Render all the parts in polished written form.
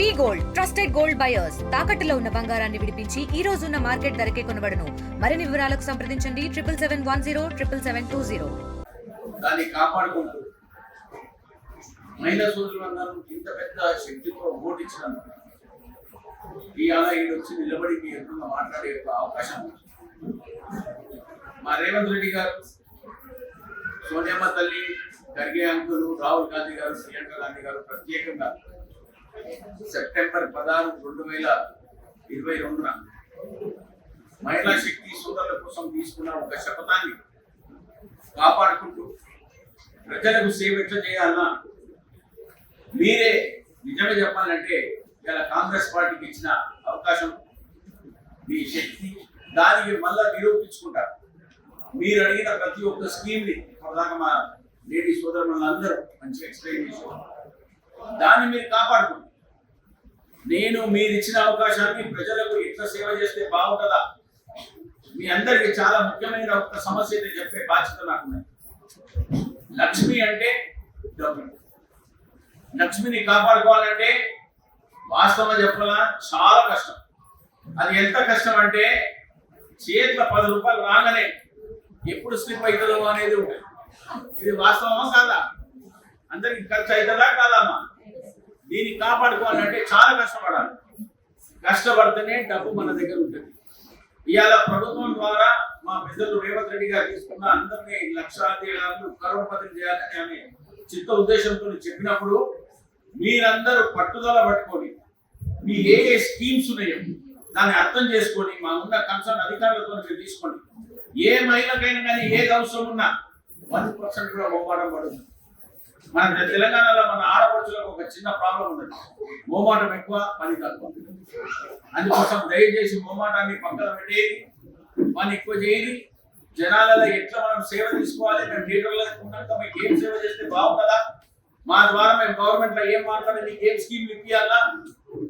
వి gold trusted gold buyers తాకట్టులో ఉన్న బంగారాన్ని విడిపించి ఈ రోజు ఉన్న మార్కెట్ ధరకే కొనబడును. మరిన్ని వివరాలకు సంప్రదించండి 7710 దాన్ని కాపాడుకుంటూ మహిళా సోదరులందరూ ఇంత పెద్ద శక్తితో ఓటించినందుకు ఇవాళ వచ్చి నిలబడి మీ ఎదురుగా మాట్లాడే అవకాశం ఉంది. మా రేవంత్ రెడ్డి గారు, సోనియమ్మ తల్లి, ఖర్గే అంకులు, రాహుల్ గాంధీ గారు, ప్రియాంక గాంధీ గారు ప్రత్యేకంగా సెప్టెంబర్ 16, 2022 మహిళా శక్తి సోదరుల కోసం తీసుకున్న ఒక శపథాన్ని కాపాడుకుంటూ ప్రజలకు సేవ ఎట్లా చేయాలన్నా మీరే నిజంగా చెప్పాలంటే ఇలా కాంగ్రెస్ పార్టీకి ఇచ్చిన అవకాశం మీ శక్తి దానికి మళ్ళా నిరూపించుకుంటారు. మీరు అడిగిన ప్రతి ఒక్క స్కీమ్ని ప్రధాన మా లేడీ సోదరులు అందరూ మంచిగా ఎక్స్ప్లెయిన్ చేసేవారు. దాన్ని మీరు కాపాడుకోండి. నేను మీరు ఇచ్చిన అవకాశాన్ని ప్రజలకు ఎట్లా సేవ చేస్తే బాగుంటుందా, మీ అందరికి చాలా ముఖ్యమైన ఒక సమస్య అయితే చెప్పే బాధ్యత నాకున్నది. లక్ష్మి అంటే డబ్బు. లక్ష్మిని కాపాడుకోవాలంటే వాస్తవంగా చెప్పాలా చాలా కష్టం. అది ఎంత కష్టం అంటే చేతిలో 10 రూపాయలు రాగానే ఎప్పుడు స్లిప్ అవుతుందో అనేది ఉంటుంది. ఇది వాస్తవమా కాదా? అందరికి ఖర్చు అవుతుందా కాదమ్మా? దీన్ని కాపాడుకోవాలంటే చాలా కష్టపడాలి. కష్టపడితేనే డబ్బు మన దగ్గర ఉంటుంది. ఇవాళ ప్రభుత్వం ద్వారా మా పెద్దలు రేవంత్ రెడ్డి గారు తీసుకున్న అందరినీ లక్షాది కరోడ్పతిని చేయాలని ఆమె చిత్త ఉద్దేశంతో చెప్పినప్పుడు మీరందరూ పట్టుదల పట్టుకొని మీ ఏ స్కీమ్స్ ఉన్నాయో దాన్ని అర్థం చేసుకొని మా ఉన్న కన్సర్న్ అధికారులతో మీరు తీసుకోండి. ఏ మహిళకైనా కానీ ఏది అవసరం ఉన్నా 1% కూడా మోమాటం పడుతుంది. మన తెలంగాణలో మన ఆడపడుచులకు ఒక చిన్న ప్రాబ్లం ఉన్నది, మోమాటం ఎక్కువ, పని తక్కువ. అందుకోసం దయచేసి మోమాటాన్ని పక్కన పెట్టేది, పని ఎక్కువ చేయది. జనాలలో ఎట్లా మనం సేవ తీసుకోవాలి, మేము లీడర్లకు ఉన్నాక మీకు ఏం సేవ చేస్తే బాగుంటుందా, మా ద్వారా మేము గవర్నమెంట్ లో ఏం మాట్లాడి మీకు ఏం స్కీమ్లు ఇప్పియాలా,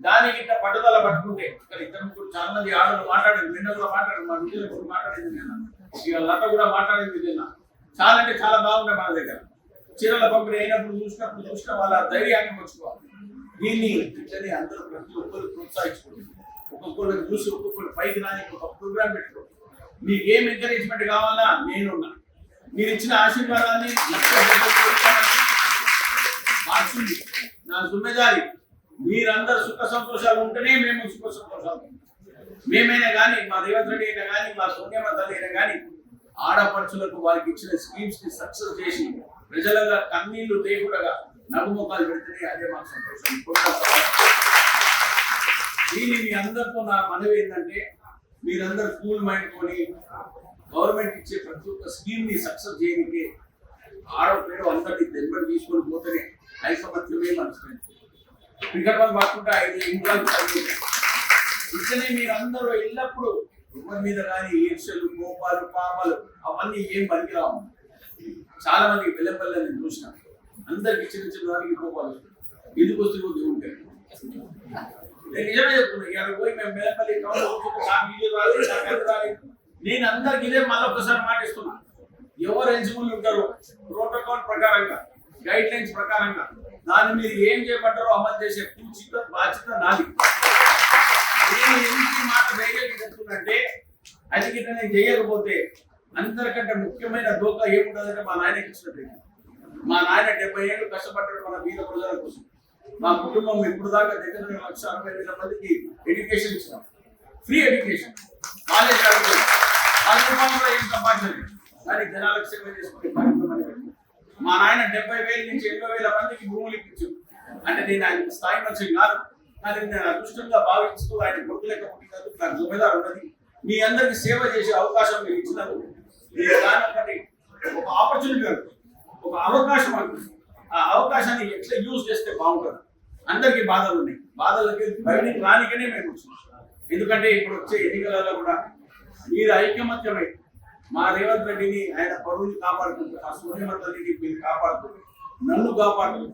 దానికి ఇట్లా పట్టుదల పట్టుకుంటే ఇక్కడ ఇద్దరు ముగ్గురు చాలా మంది ఆడలు మాట్లాడింది, నిన్న కూడా మాట్లాడింది, మా విజయలు మాట్లాడింది, నిన్న ఇక లత కూడా మాట్లాడింది. నిన్న చాలా అంటే చాలా బాగుంటాయి మన దగ్గర. చీరల పంపిణీ అయినప్పుడు చూసిన వాళ్ళ ధైర్యాన్ని మర్చిపోవాలి. దీన్ని ఇట్లనే అందరూ ప్రతి ఒక్కరు ప్రోత్సహించుకోండి. ఒక్కొక్కరు చూసి ఒక్కొక్కరు పైకి రాని ఒక ప్రోగ్రామ్ పెట్టుకోండి. మీకు ఏం ఎంకరేజ్మెంట్ కావాలా నేనున్నా. మీరు ఇచ్చిన ఆశీర్వాదాన్ని మార్చుంది నా జిమ్మెదారి. మీరందరూ సుఖ సంతోషాలు ఉంటేనే మేము సుఖ సంతోషాలు. మేమైనా కానీ, మా రేవంత్ రెడ్డి అయినా కానీ, మా సోనియమ్మ తల్లి అయినా కానీ ఆడపడుచులకు వారికి ఇచ్చిన స్కీమ్స్ ని సక్సెస్ చేసి ప్రజలుగా కన్నీళ్లు లేకుండా నవ్వుముఖాలు పెడితేనే అదే మాకు సంతోషం. దీన్ని మీ అందరితో నా మనవి ఏంటంటే మీరందరూ కూల్ మైండ్ కొని గవర్నమెంట్ ఇచ్చే ప్రతి ఒక్క స్కీమ్ ని సక్సెస్ చేయడానికి ఆడపేరు అందరినీ దెబ్బలు తీసుకొని పోతేనే ఐకమత్యమే మనసు. క్రికెట్ వాళ్ళు పట్టుకుంటే 5 ఇండియాలు ఇట్లనే మీరందరూ ఎల్లప్పుడూ ఎవరి మీద కానీ ఈర్షలు, కోపాలు, పాపాలు అవన్నీ ఏం పనికిరావు. చాలా మందికి బెల్లంపల్లి నేను చూసిన అందరికి చిన్న చిన్న దానికి కోపాలు ఎందుకు వస్తుంది దేవుంటే నేను నిజమే చెప్తున్నా. ఇక్కడ పోయి మేము బెల్లంపల్లి రాలేదు. నేను అందరికి ఇదే మళ్ళీ ఒకసారి మాటిస్తున్నా. ఎవరు ఎలిజిబుల్ ఉంటారో ప్రోటోకాల్ ప్రకారంగా, గైడ్ లైన్స్ ప్రకారంగా దాన్ని మీరు ఏం చేయబడ్డారో అమలు చేసే పూచిత బాధ్యత నాది. నేను ఎందుకు మాట ధైర్యంగా చెప్తున్నంటే అది గిట్ట నేను చేయకపోతే అందరికంటే ముఖ్యమైన దోకా ఏముంటుందంటే మా నాయనకి ఇచ్చినట్టు. మా నాయన 70 ఏళ్ళు కష్టపడ్డాడు మన వీర ప్రజల కోసం. మా కుటుంబం ఇప్పుడు దాకా దగ్గర 1,60,000 మందికి ఎడ్యుకేషన్ ఇచ్చినాం, ఫ్రీ ఎడ్యుకేషన్. కాలేజ్ కూడా ఏం సంపాదించలేదు కానీ జనాలకు సేవ చేసుకునే కార్యక్రమాన్ని పెట్టింది. మా నాయన 70,000 నుంచి 80,000 మందికి భూములు ఇప్పించాడు. అంటే నేను ఆయన స్థాయి మనిషి కాదు, కానీ నేను అదృష్టంగా భావిస్తూ ఆయన కొడుకు లెక్క పుట్టినందుకు నాకు జిమ్మెదారు ఉన్నది. మీ అందరికి సేవ చేసే అవకాశం మీరు ఇచ్చినందుకు దాని ఒక ఆపర్చునిటీ అంటుంది, ఒక అవకాశం అంటుంది. ఆ అవకాశాన్ని ఎట్లా యూజ్ చేస్తే బాగుంటుంది. అందరికీ బాధలు ఉన్నాయి, బాధలకి బయటికి రానికనే మేము వచ్చినాం. ఎందుకంటే ఇప్పుడు వచ్చే ఎన్నికలలో కూడా మీరు ఐకమత్యమై మా రేవంత్ రెడ్డిని ఆయన పరువుని కాపాడుకుంటూ, మా సోనియమ్మ తల్లిని మీరు కాపాడుతూ, నన్ను కాపాడుతూ,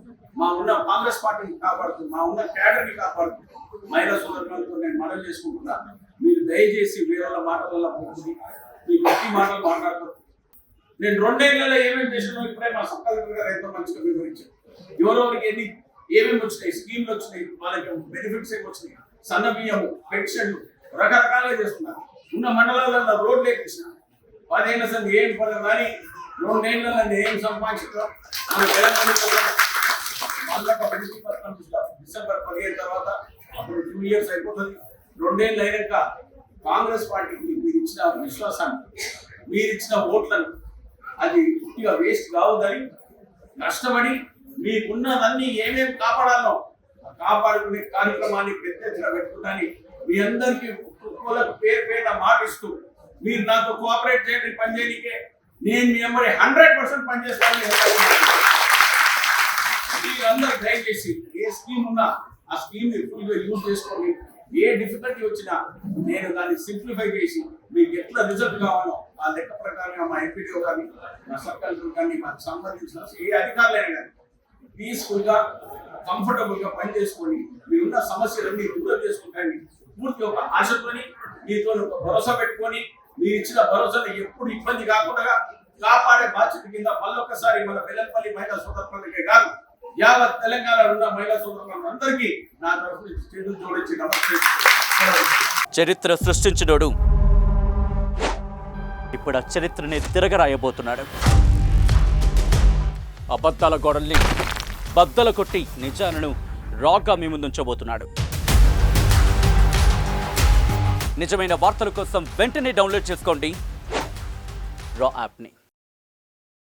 మా ఉన్న కాంగ్రెస్ పార్టీని కాపాడుతూ, మా ఉన్న క్యాడర్ని కాపాడుతూ మహిళా సోదరులతో నేను మనవి చేసుకుంటున్నా. మీరు దయచేసి వేరే మాటలలో పోతుంది, మీ గట్టి మాటలు మాట్లాడతారు. నేను 2 ఏళ్లలో ఏమేమి చేసినా ఇప్పుడే మా సర్కారు గారు ఎంతో మంచిగా వివరించారు. ఎవరెవరికి ఎన్ని ఏమేమి వచ్చినాయి, స్కీమ్లు వచ్చినాయి, వాళ్ళకి బెనిఫిట్స్ ఏమి వచ్చినాయి, సన్న బియ్యము, పెన్షన్లు రకరకాలుగా చేస్తున్నారు. ఉన్న మండలాలలో రోడ్లు వేపించిన 10 ఏళ్ళ సంది ఏం పడదు కానీ 2 ఏళ్ళ ఏం సంపాదించడం డిసెంబర్ 15 తర్వాత అప్పుడు 2 ఇయర్స్ అయిపోతుంది. 2 ఏళ్ళు అయినాక కాంగ్రెస్ పార్టీకి మీరు ఇచ్చిన విశ్వాసాన్ని, మీరు ఇచ్చిన ఓట్లను అది పూర్తిగా వేస్ట్ కావద్దని కష్టపడి మీకున్నదన్నీ ఏమేమి కాపాడాలో కాపాడుకునే కార్యక్రమాన్ని పెద్ద ఎత్తున పెట్టుకుంటాని మీ అందరికీ పేరు పేరున మాటిస్తూ మీరు నాతో కోఆపరేట్ చేయండి, పనిచేయనికే నేను మీ అమ్మని 100% పనిచేస్తాను. మీరందరూ దయచేసి ఏ స్కీమ్ ఉన్నా ఆ స్కీమ్ ని ఫుల్గా యూజ్ చేసుకోండి. ఏ డిఫికల్టీ వచ్చినా నేను దాన్ని సింప్లిఫై చేసి మీకు ఎట్లా రిజల్ట్ కావాలో ఆ లెక్క ప్రకారంగా మా ఎంపీడీఓ కానీ మా సబ్ కలెక్టర్ కానీ మాకు సంబంధించిన ఏ అధికారులైనా కానీ పీస్ఫుల్ గా కంఫర్టబుల్ గా పనిచేసుకొని మీరున్న సమస్యలన్నీ దూరం చేసుకుంటారని పూర్తి ఒక ఆశతోని మీతో ఒక భరోసా పెట్టుకొని మీరు ఇచ్చిన భరోసాను ఎప్పుడు ఇబ్బంది కాకుండా కాపాడే బాధ్యత కింద మళ్ళొక్కసారి మన బెల్లంపల్లి మహిళా సోదరులకే కాదు యావత్ తెలంగాణలో ఉన్న మహిళా సోదరులందరికీ నా తరఫు చేతులు జోడించి నమస్తే. చరిత్ర సృష్టించినోడు ఇప్పుడు ఆ చరిత్రని తిరగరాయబోతున్నాడు. అబద్ధాల గోడల్ని బద్దలు కొట్టి నిజాలను రాగా మీ ముందుంచబోతున్నాడు. నిజమైన వార్తల కోసం వెంటనే డౌన్లోడ్ చేసుకోండి రా యాప్ని.